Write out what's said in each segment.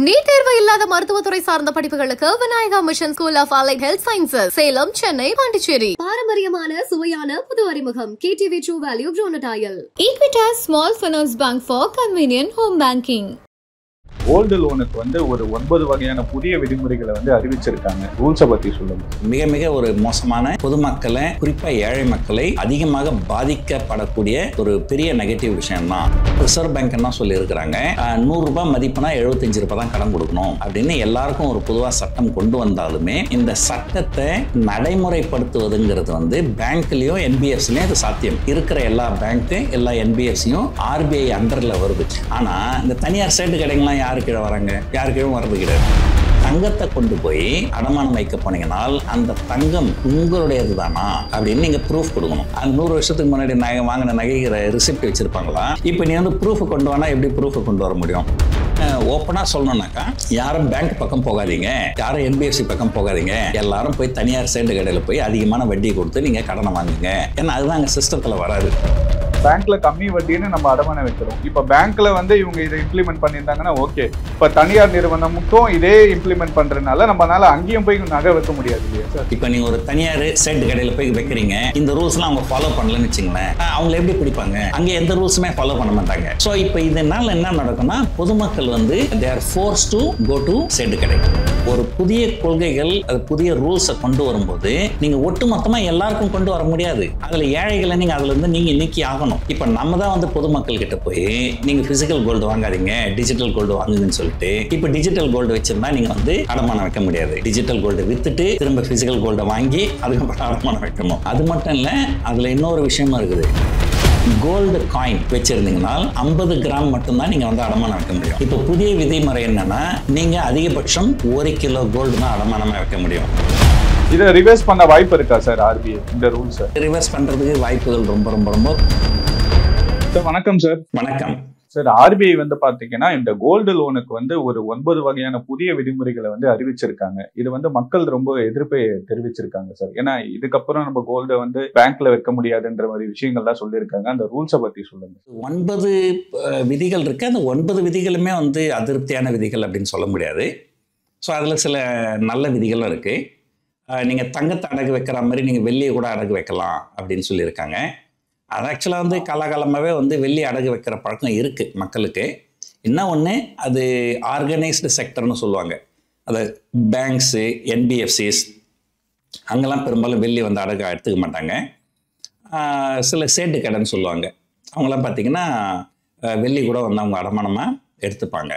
NEET தேர்வு இல்லாத மருத்துவத்துறை சார்ந்த படிப்புகளுக்கு Vinayaka mission school of allied health sciences, Salem, Chennai, Pondicherry. பாரம்பரியமான சுவையான புது அறிமுகம் KTV True Value Groundnut. Equitas Small Finance Bank for convenient home banking. Gold லோனுக்கு ஒரு 9 வகையான புதிய விதிமுறைகளை அறிவிச்சிருக்காங்க. ரூல்ஸை பத்தி சொல்லுங்க. மிக மிக ஒரு மோசமான பொதுமக்களை, குறிப்பா ஏழை மக்களை அதிகமாக பாதிக்கப்படக்கூடிய ஒரு பெரிய நெகட்டிவ் விஷயம் தான். ரிசர்வ் பேங்க் என்ன சொல்லி இருக்கிறாங்க, 100 ரூபாய் மதிப்புனா 75 ரூபாய் தான் கடன் கொடுக்கணும் அப்படின்னு எல்லாருக்கும் ஒரு பொதுவா சட்டம் கொண்டு வந்தாலுமே இந்த சட்டத்தை நடைமுறைப்படுத்துவதுங்கிறது பேங்க்லயும் NBFCலயும் அது சாத்தியம். இருக்கிற எல்லா பேங்க், எல்லா NBFCயும் RBI அண்டர்ல வருது. ஆனா இந்த தனியார் சைடு கடைகள்லாம் யாரு கீழே வராங்க, யாரு கீழே வர்றது கிடையாது. தங்கத்தை கொண்டு போய் அடமானம் வைக்க போனீங்கன்னால் அந்த தங்கம் உங்களுடையது தானா அப்படின்னு நீங்க ப்ரூஃப் கொடுக்கணும். அந்த 100 வருஷத்துக்கு முன்னாடி வாங்கின நகைகிற ரிசிப்ட் வச்சிருப்பாங்களா? இப்போ நீ ப்ரூஃப் கொண்டு வானா எப்படி ப்ரூஃப் கொண்டு வர முடியும்? ஓப்பனா சொல்லணும்னாக்கா, யாரும் பேங்க் பக்கம் போகாதீங்க, யாரும் NBFC பக்கம் போகாதீங்க, எல்லாரும் போய் தனியார் சைடு கடையில போய் அதிகமான வட்டி கொடுத்து நீங்க கடனை வாங்குங்க. ஏன்னா அதுதான் அங்க சிஸ்டத்துல வராது. பேங்க்ல கம்மி வட்டின்னு நம்ம அடமானம் வைக்கிறோம். இப்ப பேங்க்ல இவங்க இதை இம்ப்ளிமெண்ட் பண்ணியிருந்தாங்கன்னா ஓகே. இப்ப தனியார் நிறுவனமுக்கும் இதே இம்ப்ளிமெண்ட் பண்றதுனால நம்மளால அங்கேயும் போய் நகை வைக்க முடியாது இல்லையா சார்? இப்ப நீங்க ஒரு தனியார் சைடு கடையில போய் வைக்கிறீங்க, இந்த ரூல்ஸ்லாம் அவங்க ஃபாலோ பண்ணலன்னு வச்சுங்களேன், அவங்க எப்படி பிடிப்பாங்க? அங்க எந்த ரூல்ஸுமே ஃபாலோ பண்ண மாட்டாங்க. ஸோ இப்போ இதனால என்ன நடக்கும்னா, பொதுமக்கள் they are forced to go to side கடை. ஒரு புதிய கொள்கைகள், அது புதிய ரூல்ஸை கொண்டு வரும்போது நீங்க ஒட்டுமொத்தமா எல்லாருக்கும் கொண்டு வர முடியாது. அதுல ஏழைகளை நீங்க அதுல இருந்து நீங்க நீக்கி ஆகணும். இப்ப நம்ம தான் பொதுமக்கள் கிட்ட போய் நீங்க பிசிக்கல் கோல்டு வாங்காதீங்க, டிஜிட்டல் கோல்டு வாங்குங்கன்னு சொல்லிட்டு, இப்ப டிஜிட்டல் கோல்டு வச்சிருந்தா நீங்க அடமானம் வைக்க முடியாது. டிஜிட்டல் கோல்டு வித்துட்டு திரும்ப பிசிக்கல் கோல்டை வாங்கி அதுக்கப்புறம் அடமானம் வைக்கணும். அது மட்டும் இல்ல, அதுல இன்னொரு விஷயமா இருக்குது. கோல்டு காயின் வச்சிருந்தீங்கன்னா 50 கிராம் மட்டும்தான் நீங்க அடமானம் வைக்க முடியும். இப்போ புதிய விதிமுறை என்னன்னா, நீங்க அதிகபட்சம் 1 கிலோ கோல்டு தான் அடமானமா வைக்க முடியும். இதை ரிவர்ஸ் பண்ண வாய்ப்பு இருக்கா சார் RBI இந்த ரூல்ஸ்? ரிவர்ஸ் பண்றதுக்கு வாய்ப்புகள் ரொம்ப ரொம்ப ரொம்ப. வணக்கம் சார். வணக்கம் சார். RBI பாத்தீங்கன்னா இந்த கோல்டு லோனுக்கு ஒரு 9 வகையான புதிய விதிமுறைகளை அறிவிச்சிருக்காங்க. இது மக்கள் ரொம்ப எதிர்ப்பை தெரிவிச்சிருக்காங்க சார். ஏன்னா இதுக்கப்புறம் நம்ம கோல்டை பேங்க்ல வைக்க முடியாதுன்ற மாதிரி விஷயங்கள்லாம் சொல்லியிருக்காங்க. அந்த ரூல்ஸை பத்தி சொல்லுங்க. 9 விதிகள் இருக்கு. அந்த 9 விதிகளுமே அதிருப்தியான விதிகள் அப்படின்னு சொல்ல முடியாது. ஸோ அதில் சில நல்ல விதிகளும் இருக்கு. நீங்கள் தங்கத்தை அடகு வைக்கிற மாதிரி நீங்கள் வெள்ளியை கூட அடகு வைக்கலாம் அப்படின்னு சொல்லியிருக்காங்க. அது ஆக்சுவலாக காலகாலமாகவே வெள்ளி அடகு வைக்கிற பழக்கம் இருக்குது மக்களுக்கு. இன்னும் ஒன்று, அது ஆர்கனைஸ்டு செக்டர்னு சொல்லுவாங்க. அது பேங்க்ஸு, NBFCs அங்கெல்லாம் பெரும்பாலும் வெள்ளி அடகு எடுத்துக்க மாட்டாங்க. சில சேட்டு கடைன்னு சொல்லுவாங்க, அவங்களாம் பார்த்திங்கன்னா வெள்ளி கூட அவங்க அடமானமாக எடுத்துப்பாங்க.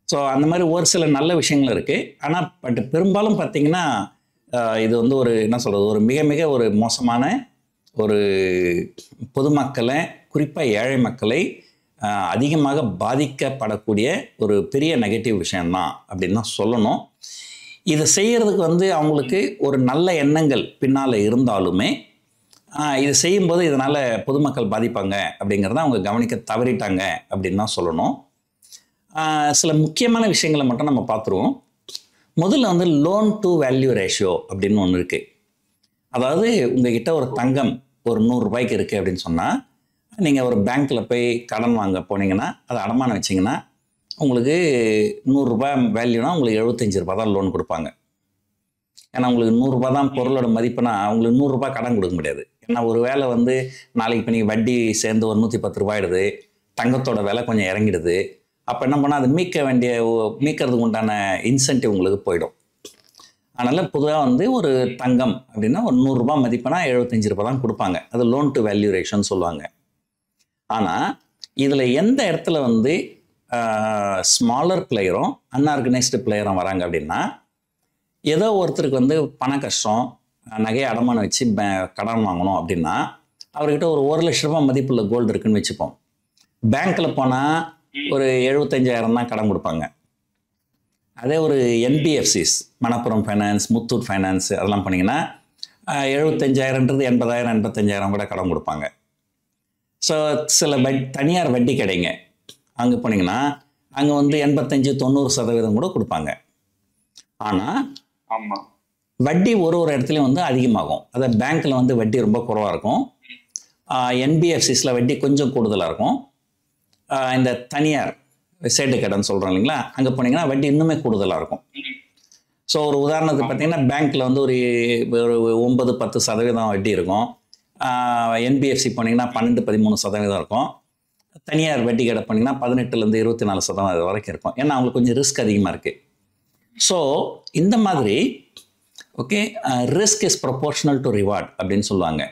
ஸோ அந்த மாதிரி ஒரு சில நல்ல விஷயங்கள் இருக்குது. ஆனால் பெரும்பாலும் பார்த்திங்கன்னா இது ஒரு என்ன சொல்கிறது, ஒரு மிக மிக ஒரு மோசமான ஒரு பொதுமக்களை, குறிப்பாக ஏழை மக்களை அதிகமாக பாதிக்கப்படக்கூடிய ஒரு பெரிய நெகட்டிவ் விஷயம்தான் அப்படின்னு தான் சொல்லணும். இதை செய்கிறதுக்கு அவங்களுக்கு ஒரு நல்ல எண்ணங்கள் பின்னால் இருந்தாலுமே இது செய்யும்போது இதனால் பொதுமக்கள் பாதிப்பாங்க அப்படிங்கிறத அவங்க கவனிக்க தவறிட்டாங்க அப்படின்னு தான் சொல்லணும். சில முக்கியமான விஷயங்களை மட்டும் நம்ம பார்த்துருவோம். முதல்ல லோன் டு வேல்யூ ரேஷியோ அப்படின்னு ஒன்று இருக்குது. அதாவது உங்ககிட்ட ஒரு தங்கம் ஒரு 100 ரூபாய்க்கு இருக்குது அப்படின்னு சொன்னால், நீங்கள் ஒரு பேங்க்கில் போய் கடன் வாங்க போனீங்கன்னா, அதை அடமானம் வச்சிங்கன்னா உங்களுக்கு 100 ரூபாய் வேல்யூனா உங்களுக்கு 75 ரூபாய் தான் லோன் கொடுப்பாங்க. ஏன்னா உங்களுக்கு 100 ரூபாய் தான் பொருளோட மதிப்புனா உங்களுக்கு 100 ரூபாய் கடன் கொடுக்க முடியாது. ஏன்னா ஒரு வேலை நாளைக்கு இப்போ நீங்கள் வட்டி சேர்ந்து ஒரு 110 ரூபாய் ஆயிடுது, தங்கத்தோட விலை கொஞ்சம் இறங்கிடுது. அப்போ என்ன பண்ணால் அது மீட்கிறதுக்கு உண்டான இன்சென்டிவ் உங்களுக்கு போயிடும். அதனால் பொதுவாக ஒரு தங்கம் அப்படின்னா ஒரு 100 ரூபாய் மதிப்புனா 75 ரூபாய் தான் கொடுப்பாங்க. அது லோன் டு வேல்யூ ரேஷியோன்னு சொல்லுவாங்க. ஆனால் இதில் எந்த இடத்துல ஸ்மாலர் பிளேயரும் அன்ஆர்கனைஸ்டு பிளேயரும் வராங்க அப்படின்னா, ஏதோ ஒருத்தருக்கு பண கஷ்டம், நகையை அடமானம் வச்சு கடன் வாங்கணும் அப்படின்னா, அவர்கிட்ட ஒரு 1 லட்ச ரூபாய் மதிப்புள்ள கோல்டு இருக்குன்னு வச்சுப்போம். பேங்க்கில் போனால் ஒரு 75,000 தான் கடன் கொடுப்பாங்க. அதே ஒரு NBFCs, Manappuram finance, Muthoot finance அதெல்லாம் போனீங்கன்னா 75,000ன்றது 80,000 85,000 கூட கடன் கொடுப்பாங்க. ஸோ சில தனியார் வட்டி கடைங்க அங்கே போனீங்கன்னா அங்கே 85-90% கூட கொடுப்பாங்க. ஆனால் ஆமாம், வட்டி ஒரு இடத்துலையும் அதிகமாகும். அதாவது பேங்க்கில் வட்டி ரொம்ப குறைவாக இருக்கும், NBFCஸில் வட்டி கொஞ்சம் கூடுதலாக இருக்கும். இந்த தனியார் சேட்டு கடைன்னு சொல்கிறோம் இல்லைங்களா, அங்கே போனீங்கன்னா வட்டி இன்னுமே கூடுதலாக இருக்கும். ஸோ ஒரு உதாரணத்துக்கு பார்த்தீங்கன்னா பேங்க்கில் வந்து ஒரு 9-10% வட்டி இருக்கும். என்பிஎஃப்சி போனீங்கன்னா 12-13% இருக்கும். தனியார் வட்டி கடை போனீங்கன்னா 18-24% வரைக்கும் இருக்கும். ஏன்னா அவங்களுக்கு கொஞ்சம் ரிஸ்க் அதிகமாக இருக்குது. ஸோ இந்த மாதிரி okay, risk is proportional to reward அப்படின்னு சொல்லுவாங்க.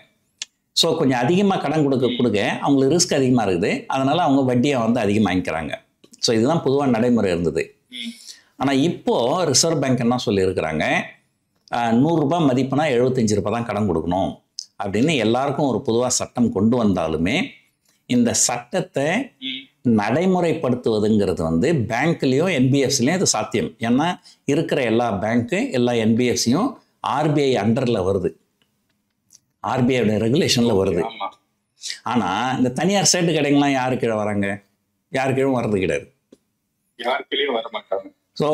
ஸோ கொஞ்சம் அதிகமாக கடன் கொடுக்க அவங்களுக்கு ரிஸ்க் அதிகமாக இருக்குது, அதனால் அவங்க வட்டியை வந்து அதிகமாக வாங்கிக்கிறாங்க. ஸோ இதுதான் பொதுவாக நடைமுறை இருந்தது. ஆனால் இப்போது ரிசர்வ் பேங்க் என்ன சொல்லியிருக்கிறாங்க, 100 ரூபாய் மதிப்புனா 75 ரூபாய் தான் கடன் கொடுக்கணும் அப்படின்னு எல்லாருக்கும் ஒரு பொதுவாக சட்டம் கொண்டு வந்தாலுமே இந்த சட்டத்தை நடைமுறைப்படுத்துவதுங்கிறது வந்து பேங்க்லேயும் என்பிஎஃப்சிலையும் இது சாத்தியம். ஏன்னா இருக்கிற எல்லா பேங்க்கு எல்லா என்பிஎஃப்சியும் ஆர்பிஐ அண்டரில் வருது, ஆர்பிஐயோட ரெகுலேஷனில் வருது. ஆனால் இந்த தனியார் சேட்டு கடைங்களாம் யாரு கீழே வராங்க? யாரு கீழும் வர்றது கிடையாது, யாருக்குள்ளேயும் வர மாட்டாங்க. ஸோ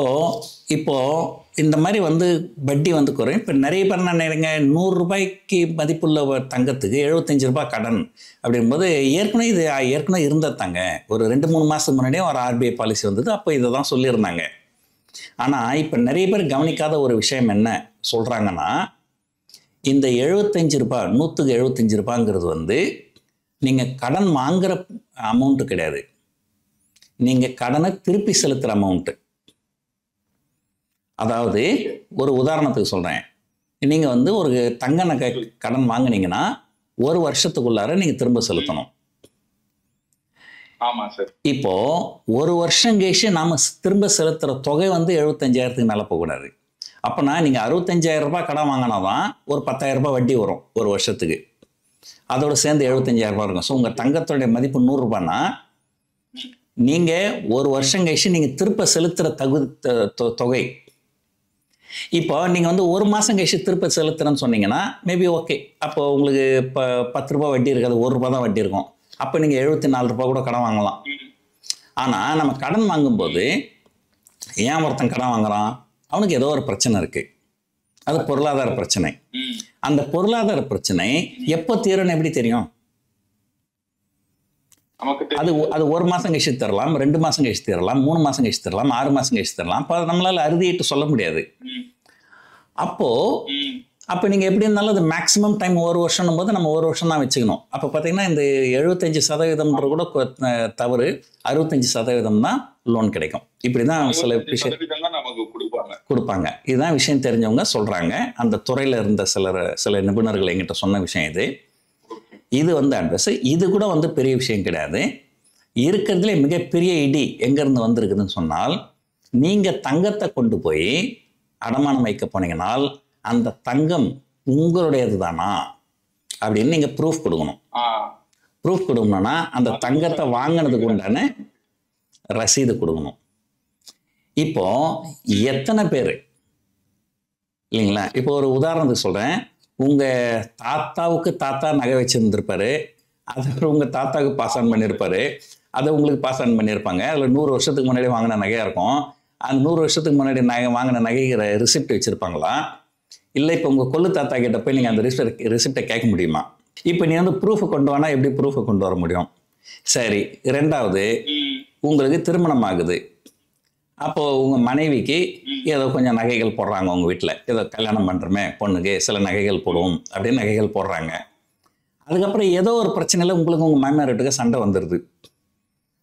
இப்போது இந்த மாதிரி வந்து வட்டி வந்து குறையும். இப்போ நிறைய பேர் என்ன நினைக்கிறீங்க, 100 ரூபாய்க்கு மதிப்புள்ள தங்கத்துக்கு 75 ரூபாய் கடன் அப்படிங்கும்போது ஏற்கனவே இருந்ததாங்க. ஒரு 2-3 மாதத்துக்கு முன்னாடியே ஒரு ஆர்பிஐ பாலிசி வந்தது, அப்போ இதை தான் சொல்லியிருந்தாங்க. ஆனால் இப்போ நிறைய பேர் கவனிக்காத ஒரு விஷயம் என்ன சொல்கிறாங்கன்னா, இந்த 75 ரூபாய் 100க்கு 75 ரூபாங்கிறது வந்து நீங்கள் கடன் வாங்குகிற அமௌண்ட்டு கிடையாது, நீங்கள் கடனை திருப்பி செலுத்துகிற அமௌண்ட்டு. அதாவது ஒரு உதாரணத்துக்கு சொல்கிறேன், நீங்கள் வந்து ஒரு தங்க நகை கடன் வாங்கினீங்கன்னா 1 வருஷத்துக்குள்ளார நீங்கள் திரும்ப செலுத்தணும். ஆமாம் சார். இப்போது 1 வருஷம் கழிச்சு நாம் திரும்ப செலுத்துகிற தொகை வந்து 75,000க்கு மேலே போகக்கூடாது. அப்போனா நீங்கள் 65,000 ரூபாய் கடன் வாங்கினா தான் ஒரு 10,000 ரூபாய் வட்டி வரும் 1 வருஷத்துக்கு, அதோடு சேர்ந்து 75,000 ரூபாய் இருக்கும். ஸோ உங்கள் தங்கத்தோடைய மதிப்பு 100 ரூபாய்னா நீங்கள் 1 வருஷம் கழிச்சு நீங்கள் திரும்ப செலுத்துகிற தொகை. இப்போ நீங்கள் வந்து 1 மாதம் கழிச்சு திருப்ப செலுத்துறேன்னு சொன்னீங்கன்னா மேபி ஓகே, அப்போ உங்களுக்கு இப்போ 10 ரூபாய் வட்டி இருக்காது, 1 ரூபா தான் வட்டி இருக்கும். அப்போ நீங்கள் 74 ரூபாய் கூட கடன் வாங்கலாம். ஆனால் நம்ம கடன் வாங்கும்போது ஏன் ஒருத்தன் கடன் வாங்குறான், அவனுக்கு ஏதோ ஒரு பிரச்சனை இருக்குது, அது பொருளாதார பிரச்சனை. அந்த பொருளாதார பிரச்சனை எப்போ தீரும்னு எப்படி தெரியும்? அது 1 மாதம் கழிச்சு தரலாம், 2 மாதம் கழிச்சு தரலாம், 3 மாதம் கழிச்சு தரலாம், 6 மாதம் கழிச்சு தரலாம். அப்போ நம்மளால அறுதிட்டு சொல்ல முடியாது. அப்போ நீங்கள் எப்படி இருந்தாலும் அது மேக்ஸிமம் டைம் 1 வருஷம் போது நம்ம 1 வருஷம் தான் வச்சுக்கணும். அப்போ பார்த்தீங்கன்னா இந்த 75% கூட தவறு, 65% தான் லோன் கிடைக்கும். இப்படி தான் சில விஷயம் கொடுப்பாங்க. இதுதான் விஷயம் தெரிஞ்சவங்க சொல்கிறாங்க. அந்த துறையில் இருந்த சில நிபுணர்கள் எங்கிட்ட சொன்ன விஷயம் இது வந்து அட்வைஸ். இது கூட வந்து பெரிய விஷயம் கிடையாது. இருக்கிறதுலே மிகப்பெரிய இடி எங்கேருந்து வந்திருக்குதுன்னு சொன்னால், நீங்கள் தங்கத்தை கொண்டு போய் அடமானம் வைக்க போனீங்கன்னால் அந்த தங்கம் உங்களுடையது தானா அப்படின்னு நீங்கள் ப்ரூஃப் கொடுக்கணும். ப்ரூஃப் கொடுக்கணும்னா அந்த தங்கத்தை வாங்கினதுக்கு உண்டான ரசீது கொடுக்கணும். இப்போ எத்தனை பேர் இல்லைங்களா, இப்போ ஒரு உதாரணத்துக்கு சொல்கிறேன், உங்கள் தாத்தாவுக்கு தாத்தா நகை வச்சுருந்துருப்பாரு, அதை உங்கள் தாத்தாவுக்கு பாஸ் ஆன் பண்ணியிருப்பாரு, அதை உங்களுக்கு பாஸ் ஆன் பண்ணியிருப்பாங்க. அதில் 100 வருஷத்துக்கு முன்னாடி வாங்கின நகையாக இருக்கும். அந்த 100 வருஷத்துக்கு முன்னாடி வாங்கின நகைக்கிற ரிசிப்ட் வச்சுருப்பாங்களா? இல்லை இப்போ உங்கள் கொள்ளு தாத்தா கிட்ட போய் நீங்கள் அந்த ரிசிப்டை கேட்க முடியுமா? இப்போ நீ வந்து ப்ரூஃபை கொண்டு வானா எப்படி ப்ரூஃபை கொண்டு வர முடியும்? சரி, 2வது உங்களுக்கு திருமணம் ஆகுது. அப்போது உங்கள் மனைவிக்கு ஏதோ கொஞ்சம் நகைகள் போடுறாங்க, உங்கள் வீட்டில் ஏதோ கல்யாணம் பண்ணுறமே பொண்ணுக்கு சில நகைகள் போடுவோம் அப்படின்னு நகைகள் போடுறாங்க. அதுக்கப்புறம் ஏதோ ஒரு பிரச்சனையில் உங்களுக்கு உங்கள் மாமியார் வீட்டுக்கு சண்டை வந்துடுது.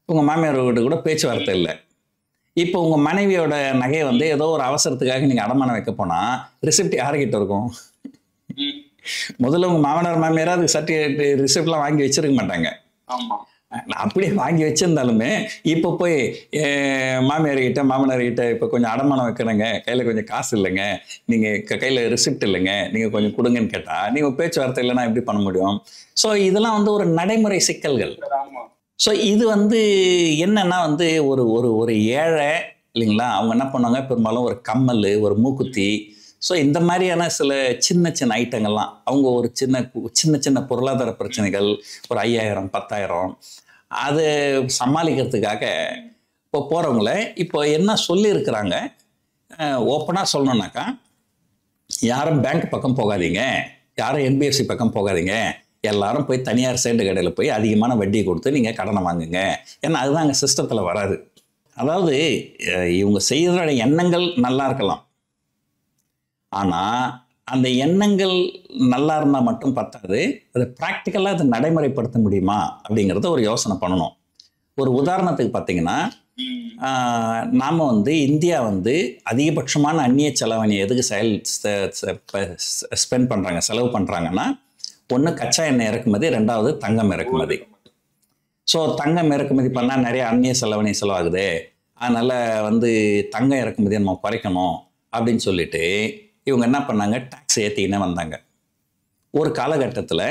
உங்கள் மாமியார் வீட்டுக்கு கூட பேச்சுவார்த்தை இல்லை. இப்போ உங்கள் மனைவியோட நகையை வந்து ஏதோ ஒரு அவசரத்துக்காக நீங்கள் அடமானம் வைக்க போனால் ரிசிப்ட் யாருக்கிட்ட இருக்கும்? முதல்ல உங்கள் மாமனார் மாமியார் அதுக்கு சர்டிஃபிகேட் ரிசிப்ட்லாம் வாங்கி வச்சிருக்க மாட்டாங்க. அப்படியே வாங்கி வச்சிருந்தாலுமே இப்போ போய் மாமியார்கிட்ட மாமனார்கிட்ட இப்போ கொஞ்சம் அடமானம் வைக்கிறேங்க, கையில் கொஞ்சம் காசு இல்லைங்க, நீங்கள் கையில் ரிசிப்ட் இல்லைங்க, நீங்கள் கொஞ்சம் கொடுங்கன்னு கேட்டால் நீங்கள் பேச்சுவார்த்தை இல்லைன்னா எப்படி பண்ண முடியும்? ஸோ இதெல்லாம் வந்து ஒரு நடைமுறை சிக்கல்கள். ஸோ இது வந்து என்னன்னா வந்து ஒரு ஒரு ஒரு ஏழை இல்லைங்களா, அவங்க என்ன பண்ணுவாங்க, பெரும்பாலும் ஒரு கம்மல், ஒரு மூக்குத்தி, ஸோ இந்த மாதிரியான சில சின்ன சின்ன ஐட்டங்கள்லாம் அவங்க ஒரு சின்ன சின்ன பொருளாதார பிரச்சனைகள், ஒரு 5,000 10,000 அது சமாளிக்கிறதுக்காக இப்போ போகிறவங்கள இப்போ என்ன சொல்லியிருக்கிறாங்க, ஓப்பனாக சொல்லணுன்னாக்கா, யாரும் பேங்க் பக்கம் போகாதீங்க, யாரும் என்பிஎஃப்சி பக்கம் போகாதீங்க, எல்லாரும் போய் தனியார் சேட்டு கடையில் போய் அதிகமான வட்டி கொடுத்து நீங்கள் கடனை வாங்குங்க. ஏன்னா அதுதான் அங்கே சிஸ்டத்தில் வராது. அதாவது இவங்க செய்யறோட எண்ணங்கள் நல்லா இருக்கலாம், ஆனால் அந்த எண்ணங்கள் நல்லா இருந்தால் மட்டும் பத்தாது, அதை ப்ராக்டிக்கலாக அதை நடைமுறைப்படுத்த முடியுமா அப்படிங்கிறத ஒரு யோசனை பண்ணணும். ஒரு உதாரணத்துக்கு பார்த்தீங்கன்னா, நாம் இந்தியா அதிகபட்சமான அந்நிய செலவணி எதுக்கு ஸ்பெண்ட் பண்ணுறாங்க, செலவு பண்ணுறாங்கன்னா, ஒன்று கச்சா எண்ணெய் இறக்குமதி, ரெண்டாவது தங்கம் இறக்குமதி. ஸோ தங்கம் இறக்குமதி பண்ணால் நிறைய அந்நிய செலவணி செலவாகுது, அதனால் தங்கம் இறக்குமதியை நம்ம குறைக்கணும் அப்படின்னு சொல்லிட்டு இவங்க என்ன பண்ணாங்க, டாக்ஸ் ஏற்றிக்கினே வந்தாங்க. ஒரு காலகட்டத்தில்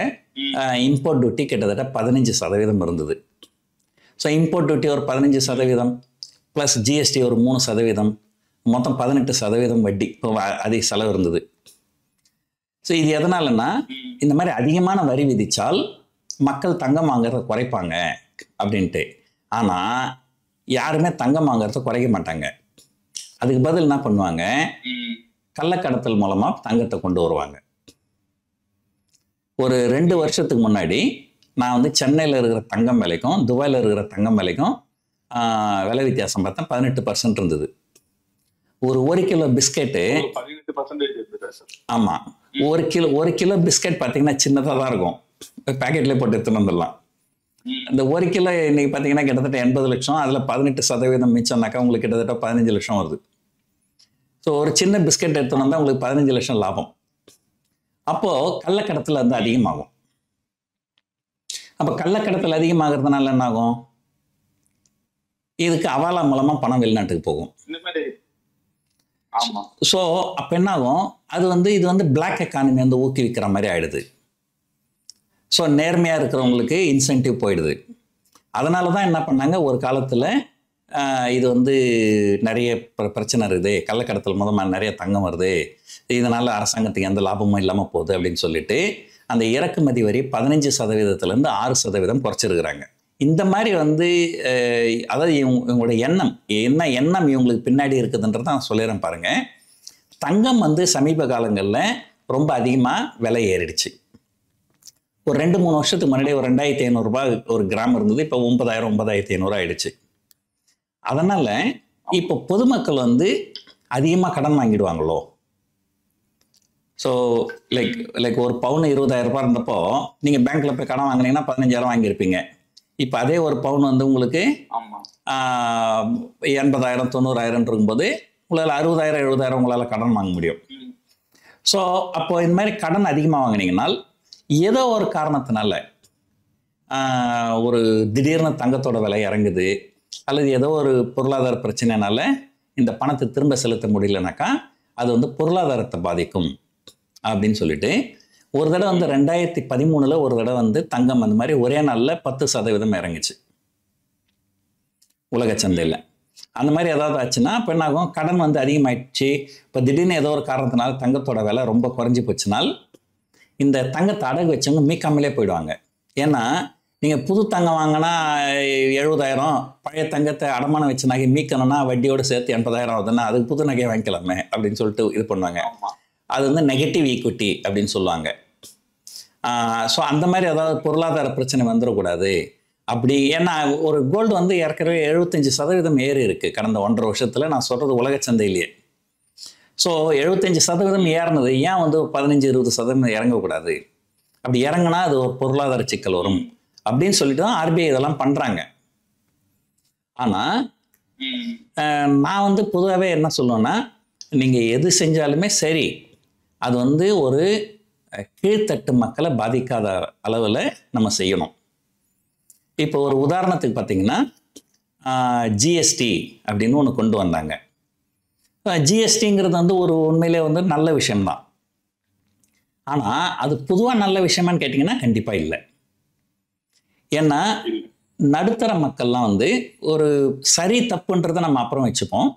இம்போர்ட் டியூட்டி கிட்டத்தட்ட 15% இருந்தது. ஸோ இம்போர்ட் டியூட்டி ஒரு 15% ப்ளஸ் ஜிஎஸ்டி ஒரு 3%, மொத்தம் 18% வட்டி அதிக செலவு இருந்தது. ஸோ இது எதனாலன்னா, இந்த மாதிரி அதிகமான வரி விதித்தால் மக்கள் தங்கம் வாங்குறத குறைப்பாங்க அப்படின்ட்டு. ஆனால் யாருமே தங்கம் வாங்குறத குறைக்க மாட்டாங்க. அதுக்கு பதில் என்ன பண்ணுவாங்க, கள்ளக்கடத்தல் மூலமாக தங்கத்தை கொண்டு வருவாங்க. ஒரு 2 வருஷத்துக்கு முன்னாடி நான் சென்னையில் இருக்கிற தங்கம் விலைக்கும் துபாயில் இருக்கிற தங்கம் விலைக்கும் விலை வித்தியாசம் பார்த்தா 18% இருந்தது. ஒரு கிலோ பிஸ்கெட்டு 18%. ஆமாம், ஒரு கிலோ பிஸ்கெட் பார்த்தீங்கன்னா சின்னதாக தான் இருக்கும், பேக்கெட்லேயே போட்டு எடுத்துன்னு வந்துடலாம். இந்த 1 கிலோ இன்னைக்கு பார்த்தீங்கன்னா கிட்டத்தட்ட 80 லட்சம், அதில் 18% மிச்சம்னாக்கா உங்களுக்கு கிட்டத்தட்ட 15 லட்சம் வருது. ஸோ ஒரு சின்ன பிஸ்கெட் எடுத்துன்னு வந்தால் உங்களுக்கு 15 லட்சம் லாபம். அப்போது கள்ளக்கடத்தில் அதிகமாகும். அப்போ கள்ளக்கடத்தில் அதிகமாகிறதுனால என்ன ஆகும், இதுக்கு அவாலா மூலமாக பணம் வெளிநாட்டுக்கு போகும். ஸோ அப்போ என்ன ஆகும், அது இது பிளாக் எக்கானமி ஊக்குவிக்கிற மாதிரி ஆயிடுது. ஸோ நேர்மையாக இருக்கிறவங்களுக்கு இன்சென்டிவ் போயிடுது. அதனால தான் என்ன பண்ணாங்க, ஒரு காலத்தில் இது நிறைய பிரச்சனை இருக்குது, கள்ளக்கடத்தல் மூலமாக நிறைய தங்கம் வருது, இதனால் அரசாங்கத்துக்கு எந்த லாபமும் இல்லாமல் போகுது அப்படின்னு சொல்லிட்டு அந்த இறக்குமதி வரி 15%லேருந்து 6% குறைச்சிருக்கிறாங்க. இந்த மாதிரி அதாவது இவங்களோட எண்ணம் என்ன எண்ணம் இவங்களுக்கு பின்னாடி இருக்குதுன்றதை நான் சொல்லிடுறேன் பாருங்கள். தங்கம் சமீப காலங்களில் ரொம்ப அதிகமாக விலை ஏறிடுச்சு. ஒரு 2-3 வருஷத்துக்கு முன்னாடி ஒரு 2500 ரூபாய் ஒரு கிராம் இருந்தது, இப்போ 9,500 ஆயிடுச்சு. அதனால் இப்போ பொதுமக்கள் அதிகமாக கடன் வாங்கிடுவாங்களோ. ஸோ லைக் ஒரு பவுன் 20,000 ரூபாய் இருந்தப்போ நீங்கள் பேங்க்கில் போய் கடன் வாங்கினீங்கன்னா 15,000 வாங்கியிருப்பீங்க. இப்போ அதே ஒரு பவுன் உங்களுக்கு 80,000 90,000 இருக்கும்போது உங்களால் 60,000 70,000 உங்களால் கடன் வாங்க முடியும். ஸோ அப்போ இந்த மாதிரி கடன் அதிகமாக வாங்கினீங்கன்னால் ஏதோ ஒரு காரணத்தினால ஒரு திடீர்னு தங்கத்தோட விலை இறங்குது, அல்லது ஏதோ ஒரு பொருளாதார பிரச்சனைனால இந்த பணத்தை திரும்ப செலுத்த முடியலனாக்கா அது பொருளாதாரத்தை பாதிக்கும் அப்படின்னு சொல்லிட்டு ஒரு தடவை 2013 ஒரு தடவை தங்கம் அந்த மாதிரி ஒரே நாளில் 10% இறங்குச்சு உலக சந்தையில். அந்த மாதிரி ஏதாவது ஆச்சுன்னா இப்போ என்ன ஆகும், கடன் அதிகமாகிடுச்சு. இப்போ திடீர்னு ஏதோ ஒரு காரணத்தினால தங்கத்தோட விலை ரொம்ப குறைஞ்சி போச்சுனால் இந்த தங்கத்தை அடகு வச்சவங்க மீட்காமலே போயிடுவாங்க. ஏன்னா நீங்கள் புது தங்கம் வாங்கினா 70,000, பழைய தங்கத்தை அடமானம் வச்சு நகை மீட்கணும்னா வட்டியோடு சேர்த்து 80,000 ஆகுதுன்னா அதுக்கு புது நகையை வாங்கிக்கலாமே அப்படின்னு சொல்லிட்டு இது பண்ணுவாங்க. அது நெகட்டிவ் ஈக்விட்டி அப்படின்னு சொல்லுவாங்க. ஸோ அந்த மாதிரி ஏதாவது பொருளாதார பிரச்சனை வந்துடக்கூடாது அப்படி. ஏன்னா ஒரு கோல்டு ஏற்கனவே 75% ஏறி இருக்குது கடந்த 1.5 வருஷத்தில். நான் சொல்கிறது உலக சந்தையிலேயே. ஸோ 75% ஏறினது ஏன் 15-20% இறங்கக்கூடாது? அப்படி இறங்கினா அது ஒரு பொருளாதார சிக்கல் வரும் அப்படின்னு சொல்லிட்டு தான் ஆர்பிஐ இதெல்லாம் பண்ணுறாங்க. ஆனால் நான் பொதுவாகவே என்ன சொல்லுவேன்னா, நீங்கள் எது செஞ்சாலுமே சரி அது ஒரு கீழ்த்தட்டு மக்களை பாதிக்காத அளவில் நம்ம செய்யணும். இப்போ ஒரு உதாரணத்துக்கு பார்த்தீங்கன்னா ஜிஎஸ்டி அப்படின்னு ஒன்று கொண்டு வந்தாங்க. ஜிஎஸ்டிங்கிறது ஒரு உண்மையிலே நல்ல விஷயம்தான். ஆனால் அது பொதுவாக நல்ல விஷயமானு கேட்டிங்கன்னா கண்டிப்பாக இல்லை. ஏன்னா நடுத்தர மக்கள்லாம் ஒரு சரி தப்புன்றதை நம்ம அப்புறம் வச்சுப்போம்.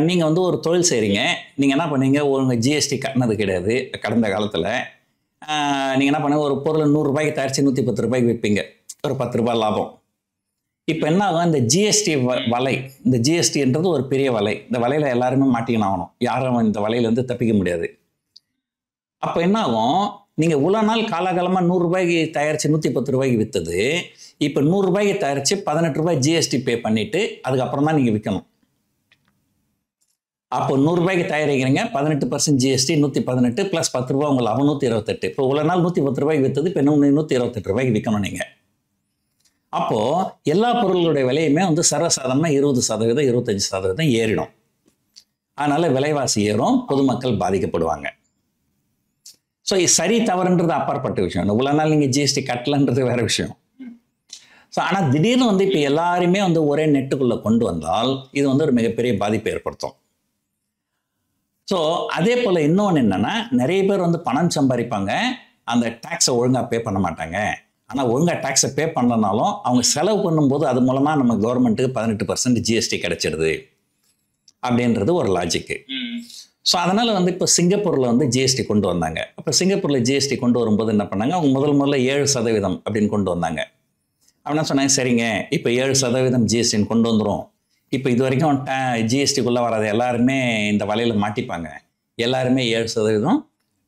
நீங்கள் ஒரு தொழில் செய்கிறீங்க, நீங்கள் என்ன பண்ணீங்க, உங்கள் ஜிஎஸ்டி கட்டினது கிடையாது கடந்த காலத்தில். நீங்கள் என்ன பண்ணுங்க, ஒரு பொருளை 100 ரூபாய்க்கு தயாரித்து 110 ரூபாய்க்கு விற்பீங்க, ஒரு 10 ரூபாய் லாபம். இப்போ என்ன ஆகும், இந்த ஜிஎஸ்டி வலை, இந்த ஜிஎஸ்டின்றது ஒரு பெரிய வலை. இந்த வலையில் எல்லாருமே மாட்டிக்கணும் ஆகணும், யாரும் இந்த வலையிலேருந்து தப்பிக்க முடியாது. அப்போ என்ன ஆகும், நீங்கள் இவ்வளோ நாள் காலகாலமாக 100 ரூபாய்க்கு தயாரித்து 110 ரூபாய்க்கு விற்றது இப்போ 100 ரூபாய்க்கு தயாரித்து 18 ரூபாய் ஜிஎஸ்டி பே பண்ணிவிட்டு அதுக்கப்புறம் தான் நீங்கள் விற்கணும். அப்போ 100 ரூபாய்க்கு தயாரிக்கிறீங்க, 18% ஜிஎஸ்டி 118 ப்ளஸ் 10 ரூபா உங்கள் லாபம் 128. இப்போ இவ்வளோ நாள் 110 ரூபாய்க்கு விற்றது, இப்போ இன்னும் 128 ரூபாய்க்கு விற்கணும் நீங்கள். அப்போது எல்லா பொருளுடைய விலையுமே வந்து சர்வசாதாரணமாக 20%, 25% ஏறிடும். அதனால் விலைவாசி ஏறும், பொதுமக்கள் பாதிக்கப்படுவாங்க. ஸோ சரி தவறுன்றது அப்பாற்பட்ட விஷயம். இவ்வளோ நாள் நீங்கள் ஜிஎஸ்டி கட்டலன்றது வேறு விஷயம். ஸோ ஆனால் திடீர்னு வந்து இப்போ எல்லாருமே வந்து ஒரே நெட்டுக்குள்ளே கொண்டு வந்தால் இது வந்து ஒரு மிகப்பெரிய பாதிப்பை ஏற்படுத்தும். ஸோ அதே போல் இன்னொன்று என்னென்னா, நிறைய பேர் வந்து பணம் சம்பாதிப்பாங்க, அந்த டேக்ஸை ஒழுங்காக பே பண்ண மாட்டாங்க. ஆனால் ஒழுங்காக டேக்ஸை பே பண்ணலனாலும் அவங்க செலவு பண்ணும்போது அது மூலமாக நம்ம கவர்மெண்ட்டுக்கு 18% ஜிஎஸ்டி கிடைச்சிடுது அப்படின்றது ஒரு லாஜிக்கு. ஸோ அதனால் வந்து இப்போ சிங்கப்பூரில் வந்து ஜிஎஸ்டி கொண்டு வந்தாங்க. அப்போ சிங்கப்பூரில் ஜிஎஸ்டி கொண்டு வரும்போது என்ன பண்ணாங்க, அவங்க முதல்ல 7% அப்படின்னு கொண்டு வந்தாங்க. அப்படின்னா சொன்னாங்க, சரிங்க இப்போ 7% ஜிஎஸ்டின்னு கொண்டு வந்துடும். இப்போ இது வரைக்கும் ஜிஎஸ்டிக்குள்ளே வராத எல்லாருமே இந்த வலையில் மாட்டிப்பாங்க, எல்லாருமே 7%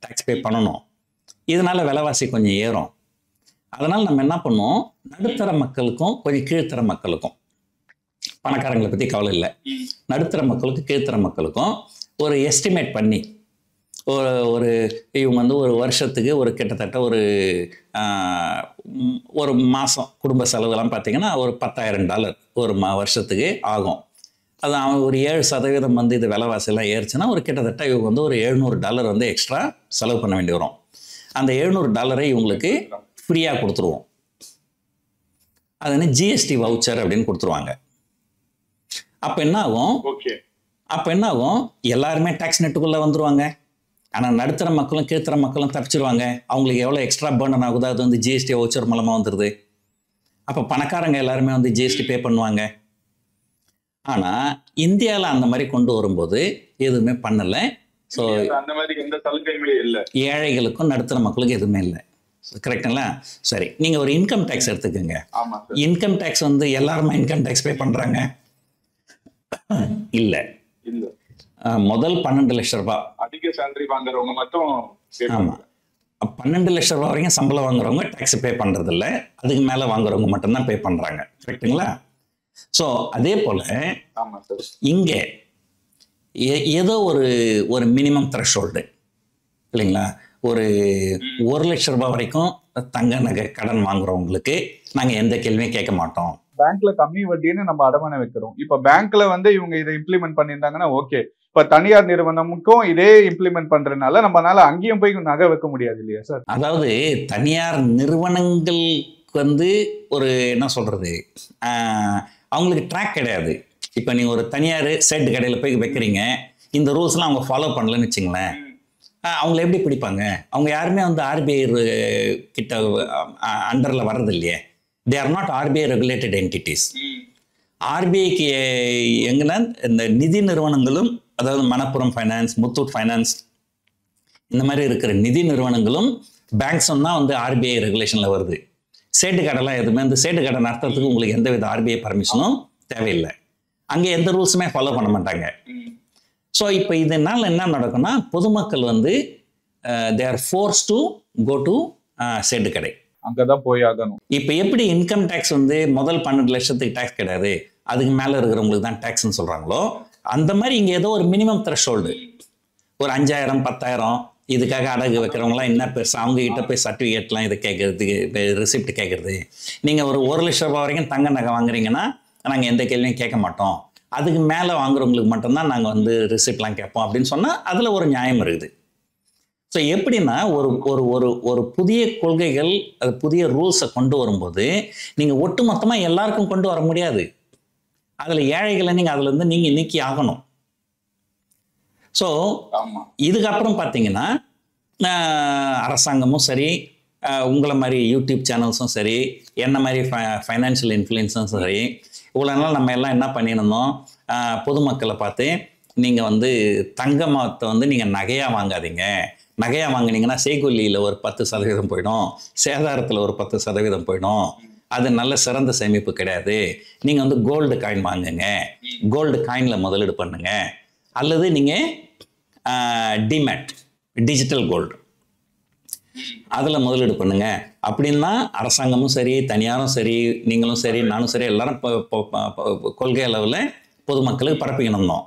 டேக்ஸ் பே பண்ணணும். இதனால் விலைவாசி கொஞ்சம் ஏறும். அதனால் நம்ம என்ன பண்ணுவோம், நடுத்தர மக்களுக்கும் கொஞ்சம் கீழ்த்தர மக்களுக்கும், பணக்காரங்களை பற்றி கவலை இல்லை, நடுத்தர மக்களுக்கும் கீழ்த்தர மக்களுக்கும் ஒரு எஸ்டிமேட் பண்ணி ஒரு இவங்க வந்து ஒரு வருஷத்துக்கு ஒரு கிட்டத்தட்ட ஒரு மாதம் குடும்ப செலவுலாம் பார்த்திங்கன்னா ஒரு $10,000 ஒரு வருஷத்துக்கு ஆகும். அது அவன் ஒரு 7% வந்து இது விலைவாசியெல்லாம் ஏறிச்சுன்னா ஒரு கிட்டத்தட்ட இவங்க வந்து ஒரு $700 வந்து எக்ஸ்ட்ரா செலவு பண்ண வேண்டி வரும். அந்த $700 இவங்களுக்கு ஃப்ரீயாக கொடுத்துருவோம். அது வந்து ஜிஎஸ்டி வவுச்சர் அப்படின்னு கொடுத்துருவாங்க. அப்போ என்ன ஆகும், எல்லாருமே டேக்ஸ் நெட்டுக்குள்ளே வந்துடுவாங்க. ஆனால் நடுத்தர மக்களும் கீழ்த்தர மக்களும் தப்பிச்சிருவாங்க. அவங்களுக்கு எவ்வளோ எக்ஸ்ட்ரா பர்டன் ஆகுதோ அது வந்து ஜிஎஸ்டி வவுச்சர் மூலமாக வந்துடுது. அப்போ பணக்காரங்க எல்லாருமே வந்து ஜிஎஸ்டி பே பண்ணுவாங்க. ஆனால் இந்தியாவில் அந்த மாதிரி கொண்டு வரும்போது எதுவுமே பண்ணலை. ஸோ அந்த மாதிரி எந்த சலுகையுமே இல்லை, ஏழைகளுக்கும் நடுத்தர மக்களுக்கும் எதுவுமே இல்லை. கரெக்டுங்களா? சரி, நீங்கள் ஒரு இன்கம் டேக்ஸ் எடுத்துக்கோங்க. இன்கம் டேக்ஸ் வந்து எல்லாருமே இன்கம் டேக்ஸ் பே பண்ணுறாங்க? இல்லை. முதல் 12 லட்சம் ரூபாய் அதிக சேலரி வாங்குறவங்க மட்டும். ஆமாம், 12 லட்சம் ரூபாய் வரைக்கும் சம்பளம் வாங்குறவங்க டேக்ஸ் பே பண்ணுறது இல்லை, அதுக்கு மேலே வாங்குறவங்க மட்டும்தான் பே பண்ணுறாங்க. கரெக்டுங்களா? ஸோ அதே போல் இங்கே ஏதோ ஒரு மினிமம் த்ரெஷ்ஹோல்டு இல்லைங்களா, ஒரு 1 லட்சம் ரூபாய் வரைக்கும் தங்க நகை கடன் வாங்குறவங்களுக்கு நாங்கள் எந்த கேள்வியும் கேட்க மாட்டோம். பேங்க்ல கம்மி வட்டின்னு நம்ம அடமான வைக்கிறோம். இப்ப பேங்க்ல வந்து இவங்க இதை இம்ப்ளிமெண்ட் பண்ணியிருந்தாங்கன்னா ஓகே. இப்ப தனியார் நிறுவனமுக்கும் இதே இம்ப்ளிமெண்ட் பண்றதுனால நம்மளால அங்கேயும் போய் நகை வைக்க முடியாது இல்லையா சார்? அதாவது தனியார் நிறுவனங்களுக்கு வந்து ஒரு என்ன சொல்றது, அவங்களுக்கு ட்ராக் கிடையாது. இப்போ நீங்கள் ஒரு தனியார் செட் கடையில் போய் வைக்கிறீங்க, இந்த ரூல்ஸ்லாம் அவங்க ஃபாலோ பண்ணலன்னு வச்சுங்களேன், அவங்கள எப்படி பிடிப்பாங்க? அவங்க யாருமே வந்து ஆர்பிஐ கிட்ட அண்டரில் வர்றது இல்லையே. They are not RBI regulated entities. ஆர்பிஐக்கு எங்கன்னா இந்த நிதி நிறுவனங்களும், அதாவது மணப்புரம் ஃபைனான்ஸ், முத்தூட் ஃபைனான்ஸ், இந்த மாதிரி இருக்கிற நிதி நிறுவனங்களும் பேங்க்ஸும் தான் வந்து ஆர்பிஐ ரெகுலேஷனில் வருது. சேட்டு கடைலாம் எதுவுமே இந்த சேட்டு கடை நடத்துறதுக்கு உங்களுக்கு எந்த வித ஆர்பிஐ பர்மிஷனும் தேவையில்லை. அங்கே எந்த ரூல்ஸுமே ஃபாலோ பண்ண மாட்டாங்க. ஸோ இப்போ இதனால் என்ன நடக்கும்னா, பொதுமக்கள் வந்து they are force to go to சேட்டு கடை, அங்கதான் போய் ஆகணும். இப்போ எப்படி இன்கம் டேக்ஸ் வந்து முதல் 12 லட்சத்துக்கு டேக்ஸ் கிடையாது, அதுக்கு மேலே இருக்கிறவங்களுக்கு தான் டேக்ஸ்ன்னு சொல்கிறாங்களோ, அந்த மாதிரி இங்கே ஏதோ ஒரு மினிமம் த்ரெஷ்ஹோல்டு, ஒரு 5,000 10,000 இதுக்காக அடகு வைக்கிறவங்களாம் என்ன பெருசு, அவங்ககிட்ட போய் சர்டிஃபிகேட்லாம் இதை கேட்கறதுக்கு, ரிசிப்ட் கேட்குறது. நீங்கள் ஒரு 1 லட்சம் ரூபாய் வரைக்கும் தங்க நகை வாங்குறீங்கன்னா நாங்கள் எந்த கேள்வியும் கேட்க மாட்டோம், அதுக்கு மேலே வாங்குறவங்களுக்கு மட்டும்தான் நாங்கள் வந்து ரிசிப்ட்லாம் கேட்போம் அப்படின்னு சொன்னால் அதில் ஒரு நியாயம் இருக்குது. ஸோ எப்படின்னா ஒரு ஒரு ஒரு ஒரு புதிய கொள்கைகள், அது புதிய ரூல்ஸை கொண்டு வரும்போது நீங்கள் ஒட்டு மொத்தமாக எல்லாருக்கும் கொண்டு வர முடியாது. அதில் ஏழைகளை நீங்கள் அதுலேருந்து நீங்கள் நீக்கி ஆகணும். ஸோ இதுக்கப்புறம் பார்த்தீங்கன்னா அரசாங்கமும் சரி, உங்களை மாதிரி யூடியூப் சேனல்ஸும் சரி, என்ன மாதிரி ஃபைனான்ஷியல் இன்ஃப்ளூயன்ஸும் சரி, இவ்வளோ நாள் நம்ம எல்லாம் என்ன பண்ணியிருந்தோம், பொதுமக்களை பார்த்து நீங்கள் வந்து தங்கமத்தை வந்து நீங்கள் நகையாக வாங்காதீங்க, நகையாக வாங்கினீங்கன்னா செய்கூலியில் ஒரு 10% போயிடும், சேதாரத்தில் ஒரு 10% போயிடும், அது நல்ல சிறந்த சேமிப்பு கிடையாது, நீங்கள் வந்து கோல்டு காயின் வாங்குங்க, கோல்டு காயினில் முதலீடு பண்ணுங்க, அல்லது நீங்கள் டிமேட் டிஜிட்டல் கோல்டு அதில் முதலீடு பண்ணுங்க அப்படின்னா அரசாங்கமும் சரி, தனியாரும் சரி, நீங்களும் சரி, நானும் சரி, எல்லாரும் கொள்கை அளவில் பொதுமக்களுக்கு பரப்பிக்கணும் தான்.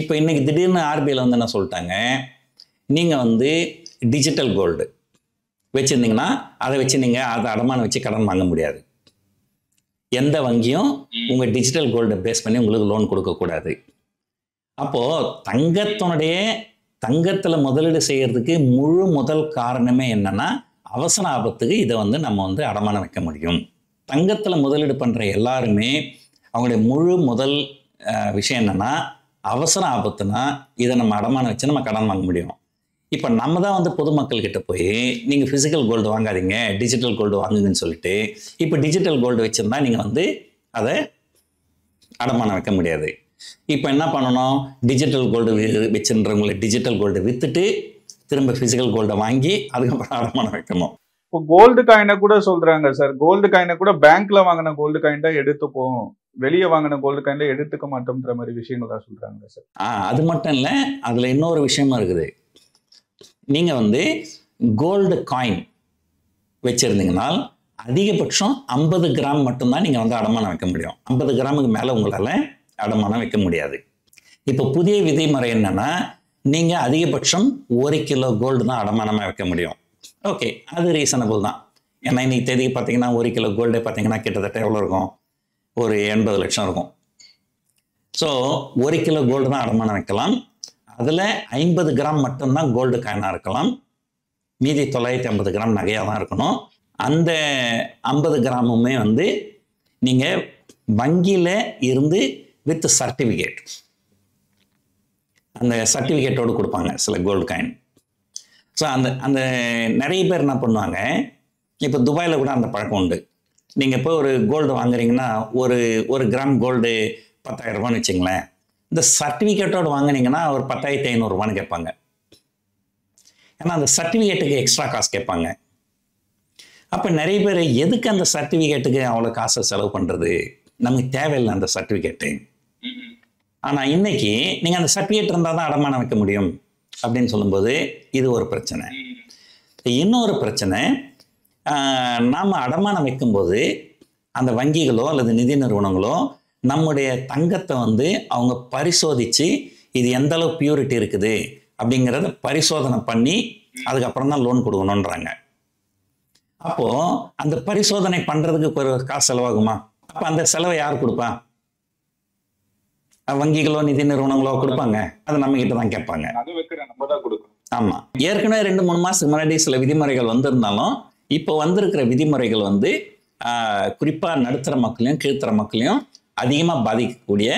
இப்போ இன்னைக்கு திடீர்னு ஆர்பிஐல வந்து என்ன சொல்லிட்டாங்க, நீங்கள் வந்து டிஜிட்டல் கோல்டு வச்சுருந்தீங்கன்னா அதை வச்சு நீங்கள் அதை அடமானம் வச்சு கடன் வாங்க முடியாது. எந்த வங்கியும் உங்கள் டிஜிட்டல் கோல்டை பேஸ் பண்ணி உங்களுக்கு லோன் கொடுக்கக்கூடாது. அப்போது தங்கத்தில் முதலீடு செய்கிறதுக்கு முழு முதல் காரணமே என்னன்னா, அவசர ஆபத்துக்கு இதை வந்து நம்ம வந்து அடமானம் வைக்க முடியும். தங்கத்தில் முதலீடு பண்ணுற எல்லாருமே அவங்களுடைய முழு முதல் விஷயம் என்னன்னா, அவசர ஆபத்துனா இதை நம்ம அடமானம் வச்சு நம்ம கடன் வாங்க முடியும். இப்போ நம்ம தான் வந்து பொதுமக்கள் கிட்ட போய் நீங்கள் ஃபிசிக்கல் கோல்டு வாங்காதீங்க, டிஜிட்டல் கோல்டு வாங்குங்கன்னு சொல்லிட்டு, இப்போ டிஜிட்டல் கோல்டு வச்சுருந்தா நீங்கள் வந்து அதை அடமானம் வைக்க முடியாது. இப்போ என்ன பண்ணணும், டிஜிட்டல் கோல்டு வச்சுன்றவங்களை டிஜிட்டல் கோல்டு விற்றுட்டு திரும்ப ஃபிசிக்கல் கோல்டை வாங்கி அதுக்கப்புறம் அடமானம் வைக்கணும். இப்போ கோல்டு காயினை கூட சொல்றாங்க சார், கோல்டு காயினை கூட பேங்க்ல வாங்கின கோல்டு காயின் தான் எடுத்துப்போம், வெளியே வாங்கின கோல்டு காயின் தான் எடுத்துக்க மாட்டோம்ன்ற மாதிரி விஷயங்கள் தான் சொல்றாங்க சார். அது மட்டும் இல்லை, அதில் இன்னொரு விஷயமா இருக்குது. நீங்கள் வந்து கோல்டு காயின் வச்சுருந்தீங்கன்னா அதிகபட்சம் 50 கிராம் மட்டும்தான் நீங்கள் வந்து அடமானம் வைக்க முடியும். 50 கிராமுக்கு மேலே உங்களால் அடமானம் வைக்க முடியாது. இப்போ புதிய விதிமுறை என்னன்னா, நீங்கள் அதிகபட்சம் 1 கிலோ கோல்டு தான் அடமானமாக வைக்க முடியும். ஓகே, அது ரீசனபிள் தான். ஏன்னா இன்னைக்கு தேதிக்கு பார்த்தீங்கன்னா 1 கிலோ கோல்டே பார்த்தீங்கன்னா கிட்டத்தட்ட எவ்வளோ இருக்கும், ஒரு 80 லட்சம் இருக்கும். ஸோ 1 கிலோ கோல்டு தான் அடமானம் வைக்கலாம். அதில் 50 கிராம் மட்டும்தான் கோல்டு காயினாக இருக்கலாம். மீதி 950 கிராம் நகையாக தான் இருக்கணும். அந்த 50 கிராமுமே வந்து நீங்கள் வங்கியில் இருந்து வித் சர்டிஃபிகேட், அந்த சர்டிஃபிகேட்டோடு கொடுப்பாங்க சில கோல்டு காயின். ஸோ அந்த நிறைய பேர் என்ன பண்ணுவாங்க, இப்போ துபாயில் கூட அந்த பழக்கம் உண்டு. நீங்கள் இப்போ ஒரு கோல்டு வாங்குறீங்கன்னா ஒரு கிராம் கோல்டு 10,000 ரூபான்னு வச்சுங்களேன். இந்த சர்டிஃபிகேட்டோடு வாங்கினீங்கன்னா ஒரு 10,500 ரூபான்னு கேட்பாங்க. ஏன்னா அந்த சர்டிஃபிகேட்டுக்கு எக்ஸ்ட்ரா காசு கேட்பாங்க. அப்போ நிறைய பேர் எதுக்கு அந்த சர்டிஃபிகேட்டுக்கு அவ்வளோ காசை செலவு பண்ணுறது, நமக்கு தேவையில்லை அந்த சர்டிஃபிகேட்டு. ஆனால் இன்னைக்கு நீங்கள் அந்த சர்டிஃபிகேட் இருந்தால் தான் அடமானம் வைக்க முடியும் அப்படின்னு சொல்லும்போது இது ஒரு பிரச்சனை. இன்னொரு பிரச்சனை, நாம் அடமானம் வைக்கும்போது அந்த வங்கிகளோ அல்லது நிதி நிறுவனங்களோ நம்முடைய தங்கத்தை வந்து அவங்க பரிசோதித்து இது எந்த அளவு பியூரிட்டி இருக்குது அப்படிங்கிறத பரிசோதனை பண்ணி அதுக்கப்புறம் தான் லோன் கொடுக்கணுன்றாங்க. அப்போது அந்த பரிசோதனை பண்ணுறதுக்கு ஒரு காசு செலவாகுமா? அப்போ அந்த செலவை யார் கொடுப்பா? வங்கிகளோ நிதி நிறுவனங்களோ கொடுப்பாங்க. அது நம்ம கிட்ட தான் கேட்பாங்க. ஆமாம், ஏற்கனவே 2-3 மாதத்துக்கு முன்னாடி சில விதிமுறைகள் வந்திருந்தாலும் இப்போ வந்திருக்கிற விதிமுறைகள் வந்து குறிப்பாக நடுத்தர மக்களையும் கீழ்த்தர மக்களையும் அதிகமாக பாதிக்கக்கூடிய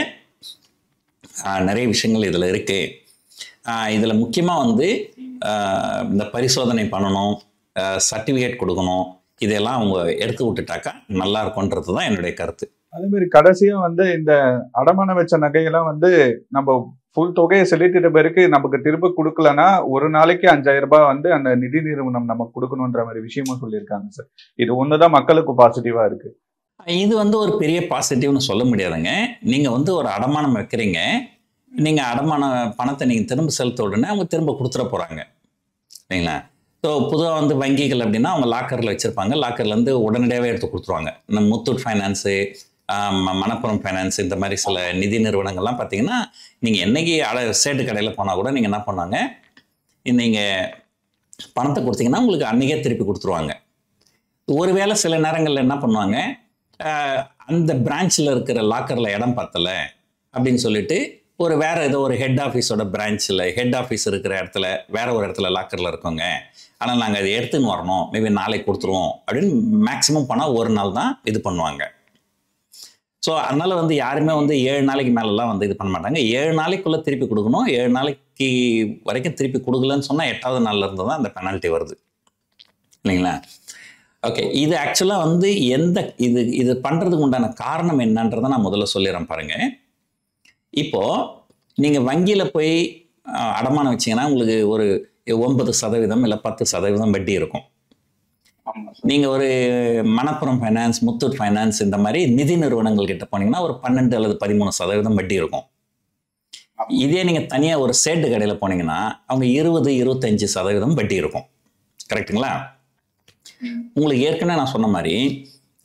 நிறைய விஷயங்கள் இதில் இருக்குது. இதில் முக்கியமாக வந்து இந்த பரிசோதனை பண்ணணும், சர்டிஃபிகேட் கொடுக்கணும், இதெல்லாம் அவங்க எடுத்து விட்டுட்டாக்கா நல்லா இருக்கும்ன்றது தான் என்னுடைய கருத்து. அதே மாதிரி கடைசியா வந்து இந்த அடமானம் வச்ச நகையெல்லாம் வந்து நம்ம ஃபுல் தொகையை செலுத்திட்ட பிறகு நமக்கு திரும்ப கொடுக்கலன்னா ஒரு நாளைக்கு 5,000 ரூபாய் வந்து அந்த நிதி நிறுவனம் நமக்கு கொடுக்கணுன்ற மாதிரி விஷயமும் சொல்லியிருக்காங்க சார். இது ஒண்ணுதான் மக்களுக்கு பாசிட்டிவா இருக்கு. இது வந்து ஒரு பெரிய பாசிட்டிவ்னு சொல்ல முடியாதுங்க. நீங்கள் வந்து ஒரு அடமானம் வைக்கிறீங்க, நீங்கள் அடமான பணத்தை நீங்கள் திரும்ப செலுத்த உடனே அவங்க திரும்ப கொடுத்துட போகிறாங்க இல்லைங்களா? ஸோ பொதுவாக வந்து வங்கிகள் அப்படின்னா அவங்க லாக்கரில் வச்சுருப்பாங்க, லாக்கர்லேருந்து உடனடியாகவே எடுத்து கொடுத்துருவாங்க. இந்த முத்தூட் ஃபைனான்ஸு, மணப்புரம் ஃபைனான்ஸ், இந்த மாதிரி சில நிதி நிறுவனங்கள்லாம் பார்த்தீங்கன்னா நீங்கள் என்றைக்கு சேட்டு கடையில் போனால் கூட நீங்கள் என்ன பண்ணுவாங்க, நீங்கள் பணத்தை கொடுத்தீங்கன்னா உங்களுக்கு அன்றைக்கே திருப்பி கொடுத்துருவாங்க. ஒருவேளை சில நேரங்களில் என்ன பண்ணுவாங்க, அந்த பிரான்ச்சில் இருக்கிற லாக்கரில் இடம் பத்தலை அப்படின்னு சொல்லிட்டு வேறு ஏதோ ஒரு ஹெட் ஆஃபீஸோட பிரான்ச்சில் ஹெட் ஆஃபீஸ் இருக்கிற இடத்துல வேறு ஒரு இடத்துல லாக்கரில் இருக்கோங்க, ஆனால் நாங்கள் அதை எடுத்துன்னு வரணும், மேபி நாளைக்கு கொடுத்துருவோம் அப்படின்னு மேக்ஸிமம் பண்ணால் ஒரு நாள் தான் இது பண்ணுவாங்க. ஸோ அதனால் வந்து யாருமே வந்து 7 நாளைக்கு மேலெலாம் வந்து இது பண்ண மாட்டாங்க. 7 நாளைக்குள்ளே திருப்பி கொடுக்கணும். 7 நாளைக்கு வரைக்கும் திருப்பி கொடுக்கலன்னு சொன்னால் 8வது நாளில் இருந்து தான் அந்த பெனால்ட்டி வருது இல்லைங்களா? ஓகே, இது ஆக்சுவலாக வந்து இது பண்ணுறதுக்கு உண்டான காரணம் என்னன்றதை நான் முதல்ல சொல்லிடுறேன் பாருங்கள். இப்போது நீங்கள் வங்கியில் போய் அடமானம் வச்சிங்கன்னா உங்களுக்கு ஒரு 9% இல்லை 10% வட்டி இருக்கும். நீங்கள் ஒரு மணப்புரம் ஃபைனான்ஸ், முத்தூட் ஃபைனான்ஸ், இந்த மாதிரி நிதி நிறுவனங்கள் கிட்ட போனீங்கன்னா ஒரு 12 அல்லது 13% வட்டி இருக்கும். இதே நீங்கள் தனியாக ஒரு சேட்டு கடையில் போனீங்கன்னா அவங்க 20-25% வட்டி இருக்கும் கரெக்டுங்களா? உங்களுக்கு ஏற்கனவே நான் சொன்ன மாதிரி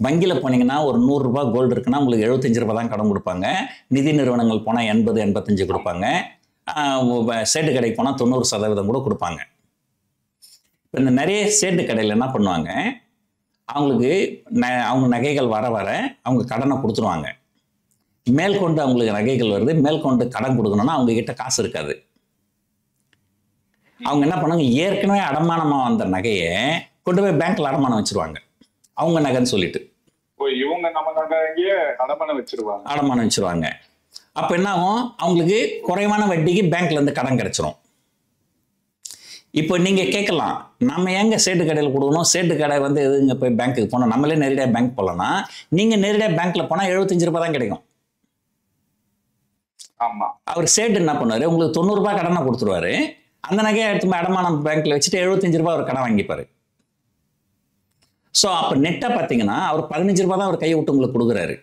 வங்கியில் போனீங்கன்னா ஒரு 100 ரூபாய் கோல்டு இருக்குன்னா உங்களுக்கு 75 ரூபாய் தான் கடன் கொடுப்பாங்க. நிதி நிறுவனங்கள் போனால் 80, 85 கொடுப்பாங்க. சேட்டு கடைக்கு போனால் 90% கூட கொடுப்பாங்க. இப்போ இந்த நிறைய சேட்டு கடையில் என்ன பண்ணுவாங்க, அவங்களுக்கு அவங்க நகைகள் வர வர அவங்க கடனை கொடுத்துருவாங்க. மேற்கொண்டு அவங்களுக்கு நகைகள் வருது, மேற்கொண்டு கடன் கொடுக்கணும்னா அவங்க கிட்ட காசு இருக்காது. அவங்க என்ன பண்ணுவாங்க, ஏற்கனவே அடமானமாக வந்த நகையை கொண்டு போய் பேங்க்ல அடமானம் வச்சிருவாங்க. அவங்க நகைன்னு சொல்லிட்டு இவங்க நம்ம நகையே அடமானம் வச்சிருவாங்க. அப்ப என்ன ஆகும், அவங்களுக்கு குறைவான வட்டிக்கு பேங்க்ல இருந்து கடன் கிடைச்சிரும். இப்போ நீங்க கேட்கலாம், நம்ம எங்க சேட்டு கடையில் கொடுக்கணும், சேட்டு கடை வந்து எதுங்க போய் பேங்க்குக்கு போனோம், நம்மளே நேரடியாக பேங்க் போகலன்னா நீங்க நேரடியாக பேங்க்ல போனா 75 ரூபாய் தான் கிடைக்கும். ஆமா, அவர் சேட்டு என்ன பண்ணுவாரு, உங்களுக்கு 90 ரூபாய் கடனை கொடுத்துருவாரு. அந்த நகையை எடுத்து அடமானம் பேங்க்ல வச்சுட்டு 75 ரூபாய் அவர் கடன் வாங்கிப்பாரு. ஸோ அப்போ நெட்டாக பார்த்தீங்கன்னா அவர் 15 ரூபாய் தான் அவர் கையை விட்டு உங்களுக்கு கொடுக்குறாரு.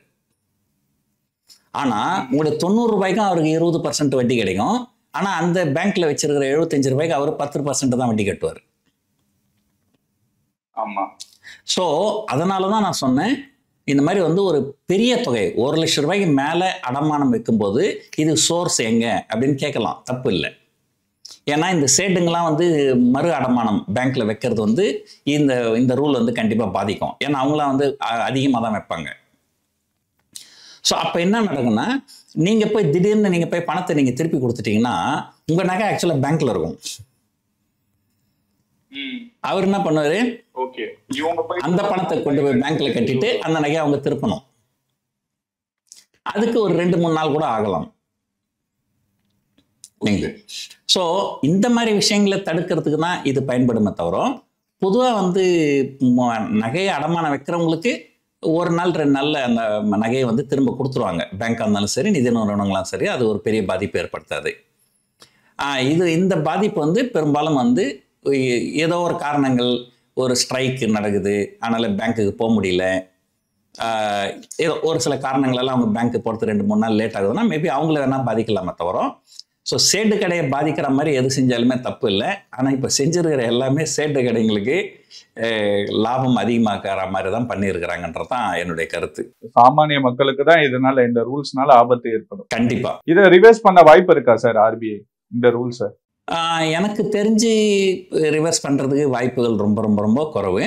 ஆனால் உங்களுக்கு 90 ரூபாய்க்கும் அவருக்கு 20% வட்டி கிடைக்கும். ஆனால் அந்த பேங்க்ல வச்சிருக்கிற 75 ரூபாய்க்கு அவர் 10% தான் வட்டி கட்டுவார். ஆமா. ஸோ அதனால தான் நான் சொன்னேன், இந்த மாதிரி வந்து ஒரு பெரிய தொகை 1 லட்சம் ரூபாய்க்கு மேலே அடமானம் வைக்கும்போது இது சோர்ஸ் எங்க அப்படின்னு கேட்கலாம், தப்பு இல்லை. ஏன்னா இந்த சேட்டுங்கெல்லாம் வந்து மறு அடமானம் பேங்க்ல வைக்கிறது வந்து இந்த ரூல் வந்து கண்டிப்பாக பாதிக்கும். ஏன்னா அவங்களாம் வந்து அதிகமாக தான் வைப்பாங்க. ஸோ அப்போ என்ன நடக்குன்னா, நீங்கள் போய் திடீர்னு நீங்கள் போய் பணத்தை நீங்கள் திருப்பி கொடுத்துட்டீங்கன்னா உங்கள் நகை ஆக்சுவலாக பேங்க்ல இருக்கும். அவர் என்ன பண்ணுவாரு, அந்த பணத்தை கொண்டு போய் பேங்க்ல கட்டிட்டு அந்த நகையை அவங்க திருப்பணும். அதுக்கு ஒரு 2-3 நாள் கூட ஆகலாம். ஸோ இந்த மாதிரி விஷயங்களை தடுக்கிறதுக்கு தான் இது பயன்படுமே தவிர, பொதுவாக வந்து நகையை அடமானம் வைக்கிறவங்களுக்கு 1 நாள் 2 நாளில் அந்த நகையை வந்து திரும்ப கொடுத்துருவாங்க. பேங்காக இருந்தாலும் சரி, நிதி நிறுவனங்களாம் சரி, அது ஒரு பெரிய பாதிப்பு ஏற்படுத்தாது. இந்த பாதிப்பு வந்து பெரும்பாலும் வந்து ஏதோ ஒரு காரணங்கள், ஒரு ஸ்ட்ரைக் நடக்குது, அதனால் பேங்க்குக்கு போக முடியல, ஏதோ ஒரு சில காரணங்களெல்லாம் அவங்க பேங்க்கு போகிறது 2-3 நாள் லேட் ஆகுதுன்னா மேபி அவங்கள வேணால் பாதிக்கலாமே தவிர, ஸோ சேட்டு கடையை பாதிக்கிற மாதிரி எது செஞ்சாலுமே தப்பு இல்லை. ஆனால் இப்போ செஞ்சிருக்கிற எல்லாமே சேட்டு கடைங்களுக்கு லாபம் அதிகமாக்குற மாதிரி தான் பண்ணியிருக்கிறாங்கன்றது தான் என்னுடைய கருத்து. சாமானிய மக்களுக்கு தான் இதனால இந்த ரூல்ஸ்னால ஆபத்து ஏற்படும். கண்டிப்பா இதை ரிவர்ஸ் பண்ண வாய்ப்பு இருக்கா சார் ஆர்பிஐ இந்த ரூல்ஸை? எனக்கு தெரிஞ்சு ரிவர்ஸ் பண்ணுறதுக்கு வாய்ப்புகள் ரொம்ப ரொம்ப ரொம்ப குறைவு.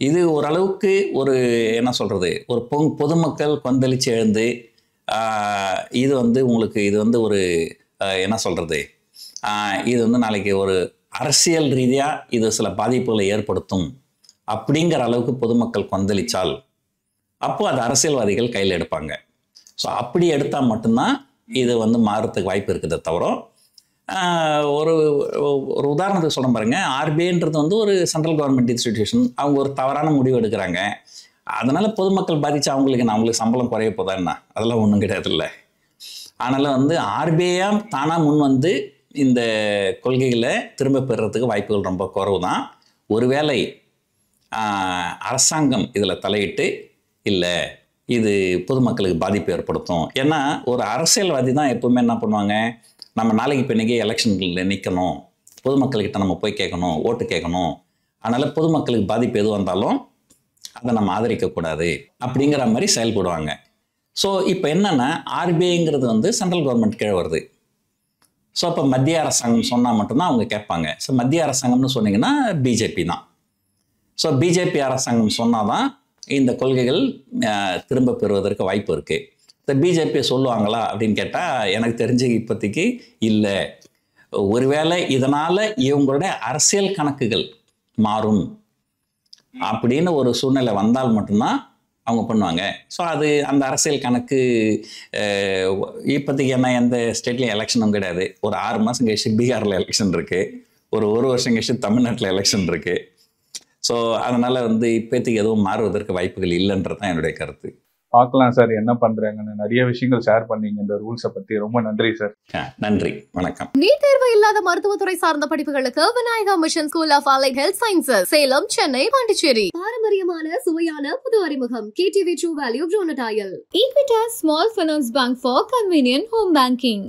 இது ஓரளவுக்கு ஒரு என்ன சொல்கிறது, ஒரு பொதுமக்கள் கொந்தளிச்சு எழுந்து இது வந்து உங்களுக்கு இது வந்து ஒரு என்ன சொல்கிறது, இது வந்து நாளைக்கு ஒரு அரசியல் ரீதியாக இது சில பாதிப்புகளை ஏற்படுத்தும் அப்படிங்கிற அளவுக்கு பொதுமக்கள் கொந்தளிச்சால் அப்போ அது அரசியல்வாதிகள் கையில் எடுப்பாங்க. ஸோ அப்படி எடுத்தால் மட்டும்தான் இது வந்து மாறுறதுக்கு வாய்ப்பு இருக்குதே தவிர, ஒரு உதாரணத்துக்கு சொல்ல பாருங்க, ஆர்பிஐன்றது வந்து ஒரு சென்ட்ரல் கவர்மெண்ட் இன்ஸ்டிடியூஷன். அவங்க ஒரு தவறான முடிவு எடுக்கிறாங்க, அதனால பொதுமக்கள் பாதிச்சு அவங்களுக்கு சம்பளம் குறைய போதா என்ன? அதெல்லாம் ஒன்றும் கிடையாது இல்லை. அதனால் வந்து ஆர்பிஐயாக தானாக முன் வந்து இந்த கொள்கைகளை திரும்ப பெறுறதுக்கு வாய்ப்புகள் ரொம்ப குறைவு தான். ஒருவேளை அரசாங்கம் இதில் தலையிட்டு இல்லை இது பொதுமக்களுக்கு பாதிப்பு ஏற்படுத்தும். ஏன்னா ஒரு அரசியல்வாதி தான் எப்பவுமே என்ன பண்ணுவாங்க, நம்ம நாளைக்கு இப்போ இன்றைக்கி எலெக்ஷன்களில் நிற்கணும், பொதுமக்கள்கிட்ட நம்ம போய் கேட்கணும், ஓட்டு கேட்கணும், அதனால் பொதுமக்களுக்கு பாதிப்பு எது வந்தாலும் அதை நம்ம ஆதரிக்கக்கூடாது அப்படிங்கிற மாதிரி செயல்படுவாங்க. ஸோ இப்போ என்னென்னா ஆர்பிஐங்கிறது வந்து சென்ட்ரல் கவர்மெண்ட் கீழே வருது. ஸோ அப்போ மத்திய அரசாங்கம் சொன்னால் மட்டும்தான் அவங்க கேட்பாங்க. ஸோ மத்திய அரசாங்கம்னு சொன்னீங்கன்னா பிஜேபி தான். ஸோ பிஜேபி அரசாங்கம் சொன்னால் தான் இந்த கொள்கைகள் திரும்ப பெறுவதற்கு வாய்ப்பு இருக்குது. இந்த பிஜேபியை சொல்லுவாங்களா அப்படின்னு கேட்டால் எனக்கு தெரிஞ்சு இப்போதைக்கு இல்லை. ஒருவேளை இதனால் இவங்களுடைய அரசியல் கணக்குகள் மாறும் அப்படின்னு ஒரு சூழ்நிலை வந்தால் மட்டும்தான் அவங்க பண்ணுவாங்க. ஸோ அது அந்த அரசியல் கணக்கு இப்போதைக்கு என்ன எந்த ஸ்டேட்லேயும் எலெக்ஷனும் கிடையாது. ஒரு 6 மாதம் கழிச்சு பீகாரில் எலெக்ஷன் இருக்குது, ஒரு வருஷம் கழிச்சு தமிழ்நாட்டில் எலெக்ஷன் இருக்குது. ஸோ அதனால் வந்து இப்போதைக்கு எதுவும் மாறுவதற்கு வாய்ப்புகள் இல்லைன்றது தான் என்னுடைய கருத்து. பார்க்கலாம் சார் என்ன பண்றாங்கன்னு. நிறைய விஷயங்கள் ஷேர் பண்ணீங்க இந்த ரூல்ஸை பத்தி. ரொம்ப நன்றி சார். நன்றி, வணக்கம். நீட் தேர்வு இல்லாத மருத்துவத்துறை சார்ந்த படிப்புகளுக்கு Vinayaka mission school of allied health sciences, Salem, Chennai, Pondicherry. பாரம்பரியமான சுவையான புது அறிமுகம் KTV True Value Grown Tile. Equitas Small Finance Bank for convenient home banking.